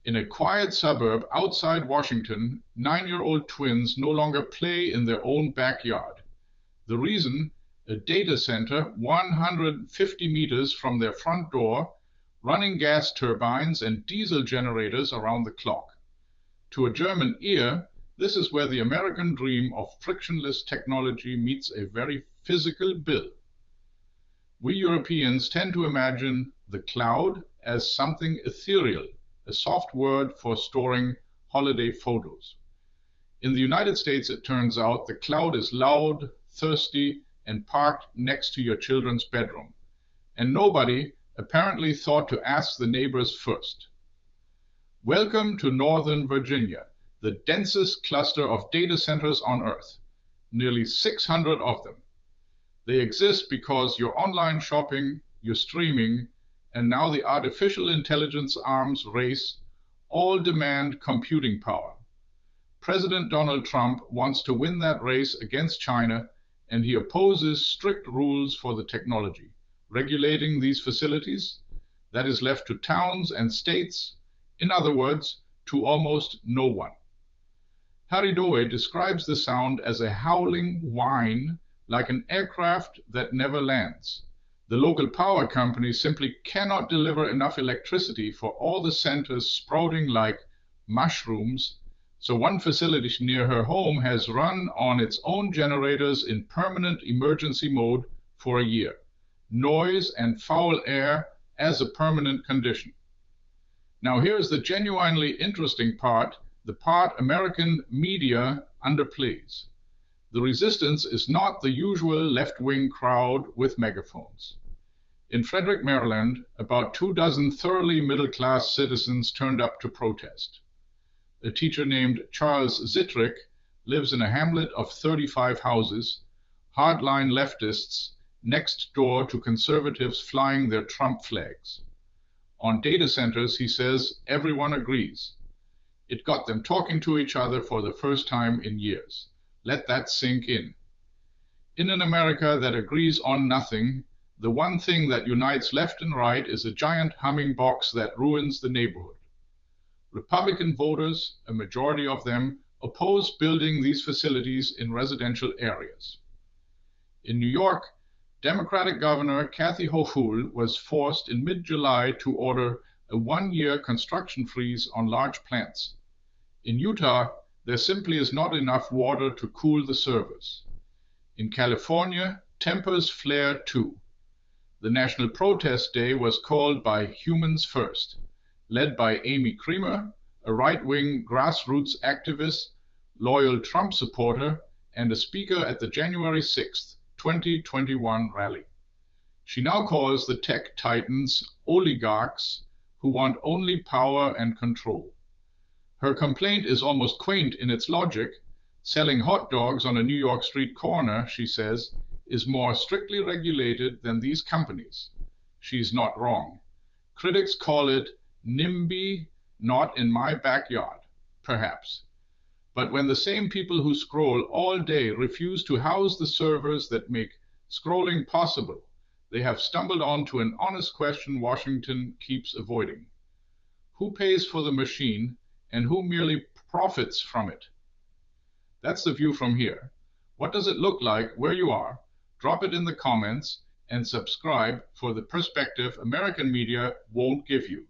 In a quiet suburb outside Washington, 9-year-old twins no longer play in their own backyard. The reason? A data center 150 meters from their front door, running gas turbines and diesel generators around the clock. To a German ear, this is where the American dream of frictionless technology meets a very physical bill. We Europeans tend to imagine the cloud as something ethereal, a soft word for storing holiday photos. In the United States, it turns out the cloud is loud, thirsty, and parked next to your children's bedroom. And nobody apparently thought to ask the neighbors first. Welcome to Northern Virginia, the densest cluster of data centers on Earth. Nearly 600 of them. They exist because your online shopping, your streaming, and now the artificial intelligence arms race all demand computing power. President Donald Trump wants to win that race against China, and he opposes strict rules for the technology. Regulating these facilities, that is left to towns and states, in other words, to almost no one. Haridoe describes the sound as a howling whine like an aircraft that never lands. The local power company simply cannot deliver enough electricity for all the centers sprouting like mushrooms, so one facility near her home has run on its own generators in permanent emergency mode for a year. Noise and foul air as a permanent condition. Now here's the genuinely interesting part, the part American media underplays. The resistance is not the usual left-wing crowd with megaphones. In Frederick, Maryland, about 24 thoroughly middle-class citizens turned up to protest. A teacher named Charles Zittrick lives in a hamlet of 35 houses, hardline leftists next door to conservatives flying their Trump flags. On data centers, he says, everyone agrees. It got them talking to each other for the first time in years. Let that sink in. In an America that agrees on nothing, the one thing that unites left and right is a giant humming box that ruins the neighborhood. Republican voters, a majority of them, oppose building these facilities in residential areas. In New York, Democratic Governor Kathy Hochul was forced in mid-July to order a one-year construction freeze on large plants. In Utah, there simply is not enough water to cool the servers. In California, tempers flare too. The National Protest Day was called by Humans First, led by Amy Creamer, a right-wing grassroots activist, loyal Trump supporter, and a speaker at the January 6, 2021 rally. She now calls the tech titans oligarchs who want only power and control. Her complaint is almost quaint in its logic. Selling hot dogs on a New York street corner, she says, is more strictly regulated than these companies. She's not wrong. Critics call it NIMBY, not in my backyard, perhaps. But when the same people who scroll all day refuse to house the servers that make scrolling possible, they have stumbled onto an honest question Washington keeps avoiding. Who pays for the machine and who merely profits from it? That's the view from here. What does it look like where you are? Drop it in the comments and subscribe for the perspective American media won't give you.